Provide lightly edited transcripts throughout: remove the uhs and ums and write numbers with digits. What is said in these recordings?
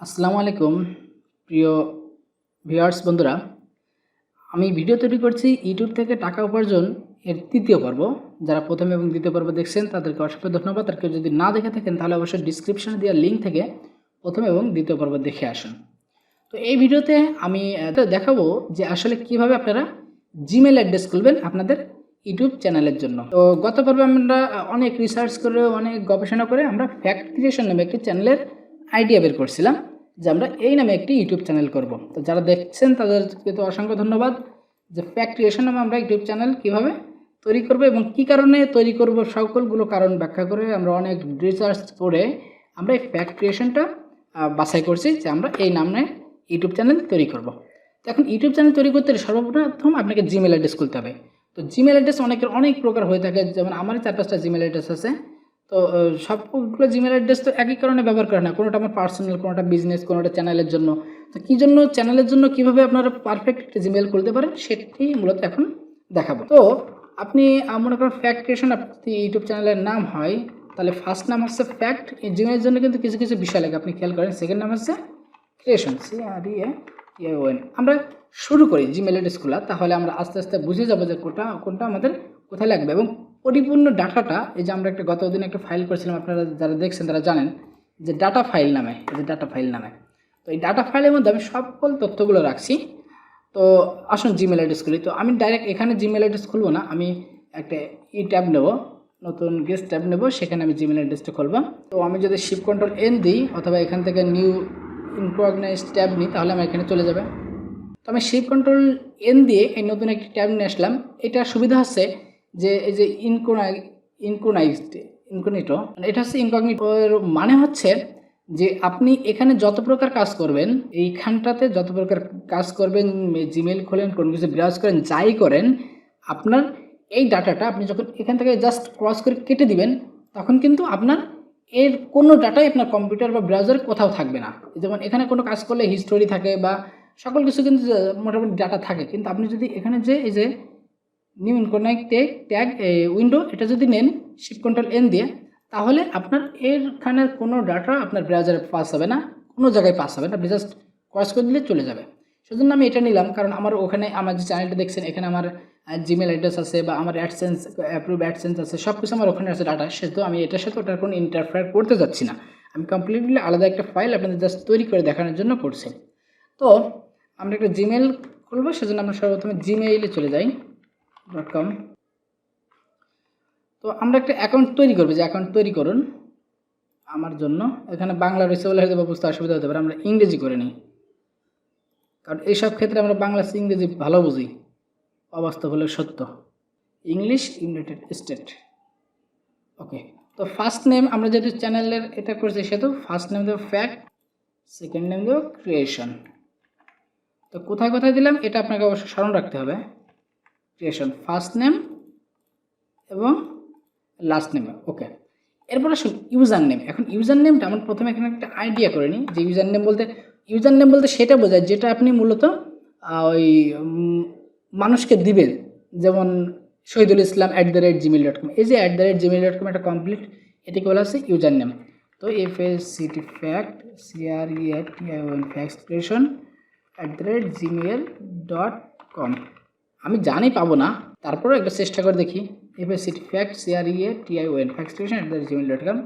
আসসালামু আলাইকুম প্রিয় ভিউয়ার্স বন্ধুরা, আমি ভিডিও তৈরি করছি ইউটিউব থেকে টাকা উপার্জন এর তৃতীয় পর্ব। যারা প্রথম এবং দ্বিতীয় পর্ব দেখছেন তাদেরকে অসংখ্য ধন্যবাদ। আর কেউ যদি না দেখে থাকেন তাহলে অবশ্যই ডিসক্রিপশনে দেওয়া লিঙ্ক থেকে প্রথম এবং দ্বিতীয় পর্ব দেখে আসুন। তো এই ভিডিওতে আমি দেখাবো যে আসলে কিভাবে আপনারা জিমেল অ্যাড্রেস খুলবেন আপনাদের ইউটিউব চ্যানেলের জন্য। তো গত পর্বে আমরা অনেক রিসার্চ করে অনেক গবেষণা করে আমরা ফ্যাক্ট ক্রিয়েশন নামে একটি চ্যানেলের আইডিয়া বের করছিলাম যে আমরা এই নামে একটি ইউটিউব চ্যানেল করব। তো যারা দেখছেন তাদেরকে তো অসংখ্য ধন্যবাদ। যে ফ্যাক্ট ক্রিয়েশন নামে আমরা ইউটিউব চ্যানেল কীভাবে তৈরি করব এবং কী কারণে তৈরি করব সকলগুলো কারণ ব্যাখ্যা করে আমরা অনেক রিসার্চ করে আমরা এই ফ্যাক্ট ক্রিয়েশনটা বাছাই করছি যে আমরা এই নামে ইউটিউব চ্যানেল তৈরি করব। তো এখন ইউটিউব চ্যানেল তৈরি করতে সর্বপ্রথম আপনাকে জিমেল অ্যাড্রেস খুলতে হবে। তো জিমেল অ্যাড্রেস অনেক প্রকার হয়ে থাকে, যেমন আমারই 4-5টা জিমেল অ্যাড্রেস আছে। তো সবগুলো জিমেল অ্যাড্রেস তো একই কারণে ব্যবহার করে না, কোনোটা আমার পার্সোনাল, কোনোটা বিজনেস, কোনোটা চ্যানেলের জন্য। তো কী জন্য চ্যানেলের জন্য কীভাবে আপনারা পারফেক্ট একটা জিমেল খুলতে পারেন সেটি মূলত এখন দেখাবো। তো আপনি মনে করেন ফ্যাক্ট ক্রিয়েশন আপনি ইউটিউব চ্যানেলের নাম হয়, তাহলে ফার্স্ট নাম হচ্ছে ফ্যাক্ট। এই জিমেলের জন্য কিন্তু কিছু কিছু বিষয় লাগে, আপনি খেয়াল করেন। সেকেন্ড নাম হচ্ছে ক্রিয়েশন, CREATION। আমরা শুরু করি জিমেল অ্যাড্রেস খোলা, তাহলে আমরা আস্তে আস্তে বুঝে যাবো যে কোনটা আমাদের কোথায় লাগবে এবং পরিপূর্ণ ডাটাটা। এই যে আমরা গতদিন একটা ফাইল করেছিলাম, আপনারা যারা দেখছেন তারা জানেন যে ডাটা ফাইল নামে, তো এই ডাটা ফাইলের মধ্যে আমি সকল তথ্যগুলো রাখছি। তো আসুন জিমেল অ্যাড্রেস খুলি। তো আমি ডাইরেক্ট এখানে জিমেল অ্যাড্রেস খুলবো না, আমি একটা ট্যাব নেব, নতুন গেস্ট ট্যাব নেব, সেখানে আমি জিমেল অ্যাড্রেসটা খুলবো। তো আমি যদি Shift+N দিই অথবা এখান থেকে নিউ ইনকগনাইজ ট্যাব নিই তাহলে আমি এখানে চলে যাবে। তো আমি Shift+N দিয়ে এই নতুন একটি ট্যাব নিয়ে আসলাম। এটা সুবিধা হচ্ছে যে এই যে ইনকগনিটো, এটা হচ্ছে ইনকগনিটোর মানে হচ্ছে যে আপনি এখানে যত প্রকার কাজ করবেন, এইখানটাতে যত প্রকার কাজ করবেন, জিমেল খোলেন, কোনো কিছু ব্রাউজ করেন, যাই করেন, আপনার এই ডাটাটা আপনি যখন এখান থেকে জাস্ট ক্রস করে কেটে দিবেন তখন কিন্তু আপনার এর কোনো ডাটাই আপনার কম্পিউটার বা ব্রাউজারে কোথাও থাকবে না। যেমন এখানে কোনো কাজ করলে হিস্টোরি থাকে বা সকল কিছু কিন্তু মোটামুটি ডাটা থাকে, কিন্তু আপনি যদি এখানে যে এই যে নিউ ইনকগনাইজ ট্যাগ উইন্ডো এটা যদি নেন Shift+N দিয়ে, তাহলে আপনার এরখানের কোনো ডাটা আপনার ব্রাউজারে পাস হবে না, কোনো জায়গায় পাস হবে না, আপনি জাস্ট ক্রস করে দিলে চলে যাবে। সেজন্য আমি এটা নিলাম, কারণ আমার ওখানে আমার যে চ্যানেলটা দেখছেন এখানে আমার জিমেল অ্যাড্রেস আছে বা আমার অ্যাডসেন্স অ্যাপ্রুভ অ্যাডসেন্স আছে, সব কিছু আমার ওখানে আছে ডাটা। সেহেতু আমি এটার সাথে ওটার কোনো ইন্টারফেয়ার করতে যাচ্ছি না, আমি কমপ্লিটলি আলাদা একটা ফাইল আপনাদের জাস্ট তৈরি করে দেখানোর জন্য করছি। তো আমরা একটা জিমেল খুলবো, সেজন্য আমরা সর্বপ্রথমে জিমেইলে চলে যাই .com। তো আমরা একটা অ্যাকাউন্ট তৈরি করবো, যে অ্যাকাউন্ট তৈরি করুন আমার জন্য। এখানে বাংলা রয়েছে বলে হয়তো বুঝতে অসুবিধা হতে পারে, আমরা ইংরেজি করে নিই, কারণ এইসব ক্ষেত্রে আমরা বাংলা ইংরেজি ভালো বুঝি, অবাস্তব হলে সত্য। ইংলিশ ইউনাইটেড স্টেট, ওকে। তো ফার্স্ট নেম আমরা যেহেতু চ্যানেলের এটা করছি সেহেতু ফার্স্ট নেম দেবো ফ্যাক্ট, সেকেন্ড নেম দেবো ক্রিয়েশন। তো কোথায় কোথায় দিলাম এটা আপনাকে অবশ্যই স্মরণ রাখতে হবে। ক্রিয়েশন ফার্স্ট নেম এবং লাস্ট নেম, ওকে। এরপর আসুন ইউজার নেম। এখন ইউজার নেমটা আমরা প্রথমে এখানে একটা আইডিয়া করে নিই যে ইউজার নেম বলতে সেটা বোঝায় যেটা আপনি মূলত ওই মানুষকে দিবেন, যেমন শহীদুল ইসলাম @gmail.com। এই যে @gmail.com একটা কমপ্লিট, এটাকে বলা হচ্ছে ইউজার নেম। তো FACT fact CREATION fact creation @gmail.com। আমি জানি পাবো না, তারপরেও একটা চেষ্টা করে দেখি। FACT fact CREATION fact creation @gmail.com।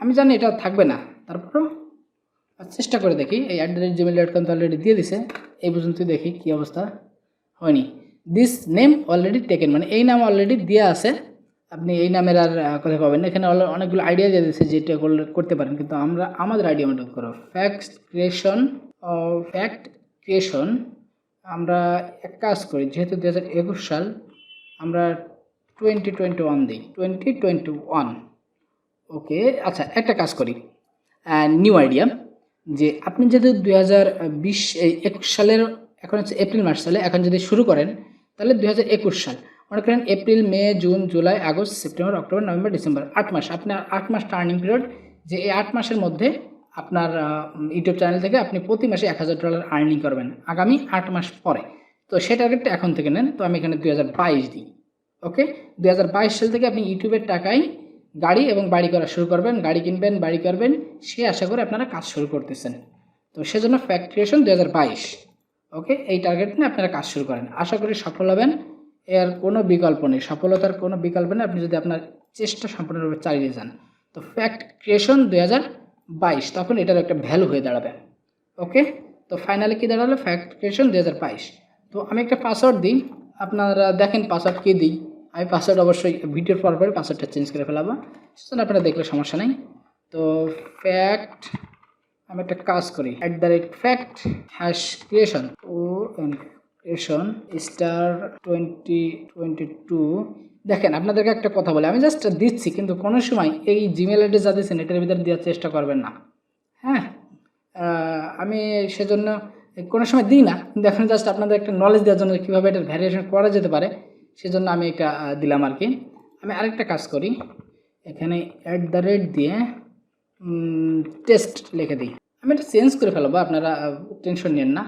আমি জানি এটা থাকবে না, তারপরেও চেষ্টা করে দেখি। এই @gmail.com তো অলরেডি দিয়ে দিছে, এই পর্যন্তই দেখি কী অবস্থা। হয়নি, দিস নেম অলরেডি টেকেন, মানে এই নাম অলরেডি দেওয়া আছে, আপনি এই নামের আর কোথায় পাবেন না। এখানে অনেকগুলো আইডিয়া দিয়ে দিয়েছে যেটা করতে পারেন, কিন্তু আমরা আমাদের আইডিয়া মতো করব। ফ্যাক্ট ক্রিয়েশন আমরা এক কাজ করি, যেহেতু 2021 সাল, আমরা 2021 দিই, 2021, ওকে। আচ্ছা, একটা কাজ করি, নিউ আইডিয়া, যে আপনি যদি 2021 সালের, এখন হচ্ছে এপ্রিল মাস সালে, এখন যদি শুরু করেন তাহলে 2021 সাল, মনে করেন April, May, June, July, August, September, October, November, December, 8 মাস। আপনার 8 মাস টার্নিং পিরিয়ড, যে এই 8 মাসের মধ্যে আপনার ইউটিউব চ্যানেল থেকে আপনি প্রতি মাসে $1000 আর্নিং করবেন আগামী 8 মাস পরে। তো সেই টার্গেটটা এখন থেকে নেন। তো আমি এখানে 2022 দিই, ওকে। 2022 সাল থেকে আপনি ইউটিউবের টাকায় গাড়ি এবং বাড়ি করা শুরু করবেন, গাড়ি কিনবেন, বাড়ি করবেন, সে আশা করে আপনারা কাজ শুরু করতেছেন। তো সেজন্য ফ্যাক্ট ক্রিয়েশন 2022। ওকে, এই টার্গেট নিয়ে আপনারা কাজ শুরু করেন, আশা করি সফল হবেন। এর কোনো বিকল্প নেই, সফলতার কোনো বিকল্প নেই আপনি যদি আপনার চেষ্টা সম্পূর্ণরূপে চালিয়ে যান। তো ফ্যাক্ট ক্রিয়েশন 2022 তখন এটার একটা ভ্যালু হয়ে দাঁড়াবে। ওকে, তো ফাইনালি কী দাঁড়ালো, ফ্যাক্ট ক্রিয়েশন 2022। তো আমি একটা পাসওয়ার্ড দিই, আপনারা দেখেন পাসওয়ার্ড কী দিই। আমি পাসওয়ার্ড অবশ্যই ভিডিওর পর পরে পাসওয়ার্ডটা চেঞ্জ করে ফেলাবো, সেজন্য আপনারা দেখলে সমস্যা নেই। তো ফ্যাক্ট, আমি একটা কাজ করি, @fact #creation ও ক্রিয়েশন স্টার 2022। দেখেন আপনাদেরকে একটা কথা বলে, আমি জাস্ট দিচ্ছি, কিন্তু কোনো সময় এই জিমেল অ্যাড্রেস যা দিচ্ছেন এটার ভিতরে দেওয়ার চেষ্টা করবেন না। হ্যাঁ, আমি সেজন্য কোনো সময় দিই না, কিন্তু এখন জাস্ট আপনাদের একটা নলেজ দেওয়ার জন্য কীভাবে এটার ভ্যারিয়েশন করা যেতে পারে সেজন্য আমি এটা দিলাম আর কি। আমি আরেকটা কাজ করি, এখানে দিয়ে টেস্ট লিখে দিই। আমি এটা চেঞ্জ করে ফেলাবো, আপনারা টেনশন নেন না,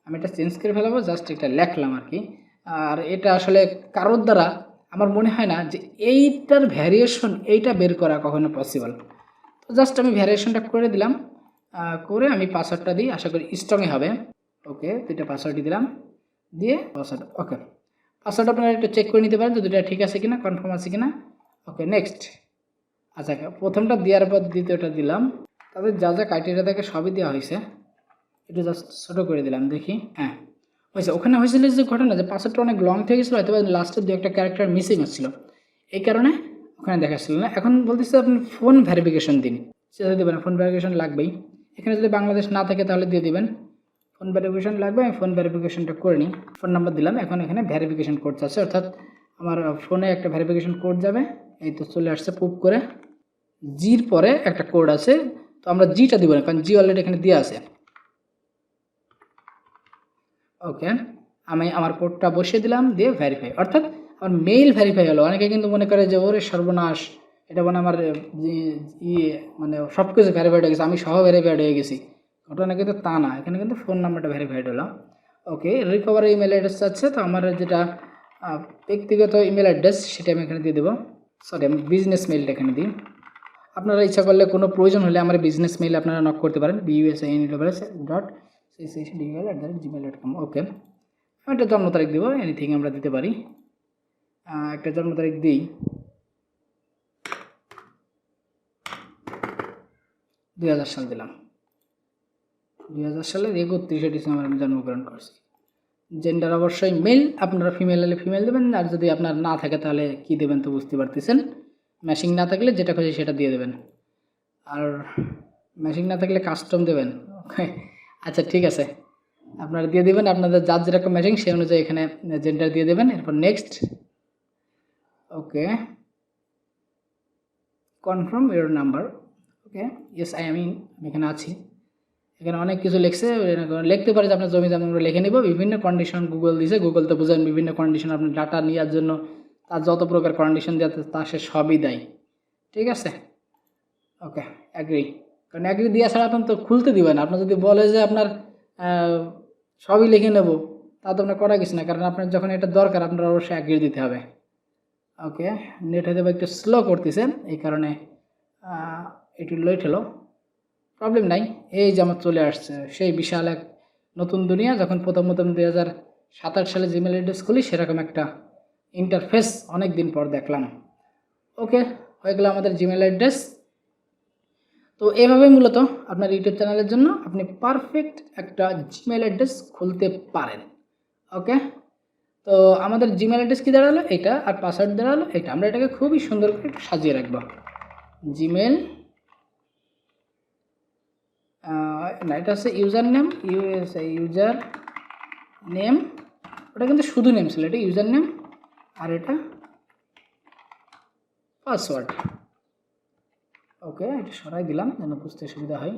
আমি এটা চেঞ্জ করে ফেলাবো, জাস্ট এটা লেখলাম আর কি। আর এটা আসলে কারোর দ্বারা আমার মনে হয় না যে এইটার ভ্যারিয়েশন এইটা বের করা কখনো পসিবল। তো জাস্ট আমি ভ্যারিয়েশনটা করে দিলাম, করে আমি পাসওয়ার্ডটা দিই, আশা করি স্ট্রংই হবে। ওকে, দুইটা পাসওয়ার্ডই দিলাম, দিয়ে পাসওয়ার্ড। ওকে, পাসওয়ার্ড আপনারা একটু চেক করে নিতে পারেন যে দুইটা ঠিক আছে কিনা, কনফার্ম আছে কিনা। ওকে, নেক্সট। আচ্ছা, প্রথমটা দেওয়ার পর দ্বিতীয়টা দিলাম, তাদের যা যা ক্রাইটেরিয়া থাকে সবই দেওয়া হয়েছে, একটু জাস্ট ছোটো করে দিলাম দেখি। হ্যাঁ হয়েছে, ওখানে হয়েছিল যে ঘটনা যে পাসওয়ার্ডটা অনেক লং থেকে গেছিলো, হয়তো লাস্টের দু একটা ক্যারেক্টার মিসিং হচ্ছিলো, এই কারণে ওখানে দেখাচ্ছিল না। এখন বলতেছে আপনি ফোন ভেরিফিকেশন দিন, সেটা দেবেন, ফোন ভেরিফিকেশন লাগবেই। এখানে যদি বাংলাদেশ না থাকে তাহলে দিয়ে দেবেন, ফোন ভেরিফিকেশন লাগবে। আমি ফোন ভেরিফিকেশনটা করে নিই, ফোন নাম্বার দিলাম, এখন এখানে ভেরিফিকেশন কোড আছে, অর্থাৎ আমার ফোনে একটা ভেরিফিকেশন কোড যাবে। এই তো চলে আসছে প্রুফ করে, জির পরে একটা কোড আছে, তো আমরা জিটা দিব না কারণ জি অলরেডি এখানে দেওয়া আছে। ওকে, আমি আমার কোডটা বসিয়ে দিলাম, দিয়ে ভেরিফাই, অর্থাৎ আমার মেইল ভেরিফাই হলো। অনেকে কিন্তু মনে করে যে ওরে সর্বনাশ, এটা মানে আমার মানে সব কিছু ভেরিফাইড হয়ে গেছে, আমি সহ ভেরিফাইড হয়ে গেছি। ঘটনা কিন্তু তা না, এখানে কিন্তু ফোন নাম্বারটা ভেরিফাইড হলো। ওকে, রিকভারি ইমেল অ্যাড্রেস আছে, তো আমার যেটা ব্যক্তিগত ইমেল অ্যাড্রেস সেটা আমি এখানে দিয়ে দেবো। সরি, আমি বিজনেস মেইলটা এখানে দিই। আপনারা ইচ্ছা করলে কোনো প্রয়োজন হলে আমার বিজনেস মেইল আপনারা নক করতে পারেন, business@cccdul@gmail.com। ওকে, আমি একটা জন্ম তারিখ দেবো, এনিথিং আমরা দিতে পারি, একটা জন্ম তারিখ দিই 2000 সাল দিলাম, 2000 সালের 31শে ডিসেম্বর আমি জন্মগ্রহণ করছি। জেন্ডার অবশ্যই মেল, আপনারা ফিমেল হলে ফিমেল দেবেন, আর যদি আপনার না থাকে তাহলে কি দেবেন তো বুঝতে পারতেছেন। ম্যাচিং না থাকলে যেটা খুঁজে সেটা দিয়ে দেবেন, আর ম্যাচিং না থাকলে কাস্টম দেবেন। ওকে, আচ্ছা ঠিক আছে, আপনারা দিয়ে দেবেন আপনাদের যার যেরকম ম্যাচিং সেই অনুযায়ী এখানে জেন্ডার দিয়ে দেবেন। এরপর next. Okay, confirm your number. Okay, yes I am in, আমি এখানে আছি। এখানে অনেক কিছু লিখছে, লিখতে পারে যে আপনার জমি জমা আমরা লিখে নেব, বিভিন্ন কন্ডিশন গুগল দিছে, গুগল তো বুঝেন বিভিন্ন কন্ডিশন আপনার ডাটা নেওয়ার জন্য তার যত প্রকার কন্ডিশন দেওয়া তা সে সবই দেয়। ঠিক আছে, ওকে অ্যাগ্রি, কারণ অ্যাগ্রি দেওয়া ছাড়া আপনি তো খুলতে দিবেন। আপনার যদি বলে যে আপনার সবই লিখে নেব, তা তো আপনার করা কিছু না, কারণ আপনার যখন এটা দরকার আপনার অবশ্যই অ্যাগ্রি দিতে হবে। ওকে, নেট হয়তো একটু স্লো করতেছেন, এই কারণে একটু লেট হলো, প্রবলেম নাই। এই যে আমার চলে আসছে সেই বিশাল এক নতুন দুনিয়া, যখন প্রথম 2027 সালে জিমেল অ্যাড্রেস খুলি সেরকম একটা ইন্টারফেস অনেক দিন পর দেখলাম। ওকে, হয়ে গেল আমাদের জিমেল অ্যাড্রেস। তো এভাবে মূলত আপনার ইউটিউব চ্যানেলের জন্য আপনি পারফেক্ট একটা জিমেল অ্যাড্রেস খুলতে পারেন। ওকে, তো আমাদের জিমেল অ্যাড্রেস কী দাঁড়ালো এটা, আর পাসওয়ার্ড দাঁড়ালো এটা। আমরা এটাকে খুবই সুন্দর করে সাজিয়ে রাখবো। জিমেল না, এটা হচ্ছে ইউজার নেম, ইউজার নেম, ওটা কিন্তু শুধু নেম ছিল, এটা ইউজার নেম, আর এটা পাসওয়ার্ড। ওকে, এটা সরাই দিলাম যেন বুঝতে সুবিধা হয়।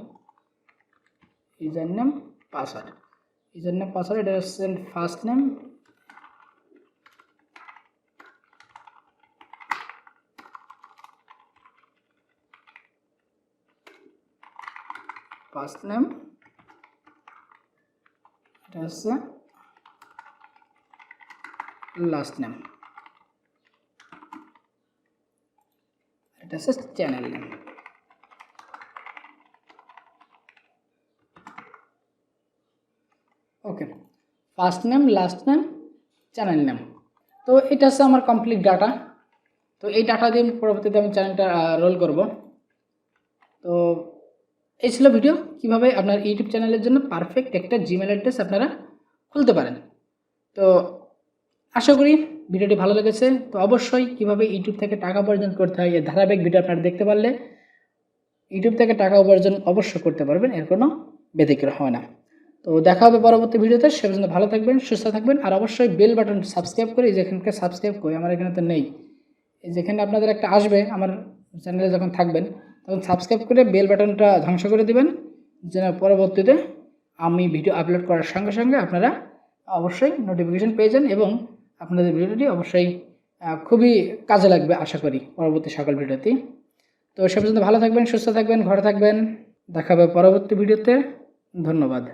User name password, user name password, এটা হচ্ছে ফার্স্ট নেম, ফার্স্ট নেম, এটা হচ্ছে লাস্ট নেম, এটা হচ্ছে channel name. Okay, first name, last name, channel name. তো এটা হচ্ছে আমার কমপ্লিট ডাটা। তো এই ডাটা দিয়ে পরবর্তীতে আমি চ্যানেলটা রোল করব। তো এই ছিল ভিডিও, কিভাবে আপনার ইউটিউব চ্যানেলের জন্য পারফেক্ট একটা জিমেল অ্যাড্রেস আপনারা খুলতে পারেন। তো আশা করি ভিডিওটি ভালো লেগেছে। তো অবশ্যই কিভাবে ইউটিউব থেকে টাকা উপার্জন করতে হয়, এই ধারাবাহিক ভিডিও আপনারা দেখতে পারলে ইউটিউব থেকে টাকা উপার্জন অবশ্যই করতে পারবেন, এর কোনো ব্যতিক্রম হয় না। তো দেখা হবে পরবর্তী ভিডিওতে, সে পর্যন্ত ভালো থাকবেন, সুস্থ থাকবেন। আর অবশ্যই বেল বাটন সাবস্ক্রাইব করে, যেখানকে সাবস্ক্রাইব করি আমার এখানে তো নেই, যেখানে আপনাদের একটা আসবে আমার চ্যানেলে যখন থাকবেন তখন সাবস্ক্রাইব করে বেল বাটনটা ধ্বংস করে দিবেন, যেন পরবর্তীতে আমি ভিডিও আপলোড করার সঙ্গে সঙ্গে আপনারা অবশ্যই নোটিফিকেশন পেয়ে যান এবং আপনাদের ভিডিওটি অবশ্যই খুবই কাজে লাগবে আশা করি পরবর্তী সকল ভিডিওতে। তো সে পর্যন্ত ভালো থাকবেন, সুস্থ থাকবেন, ঘরে থাকবেন। দেখা হবে পরবর্তী ভিডিওতে। ধন্যবাদ।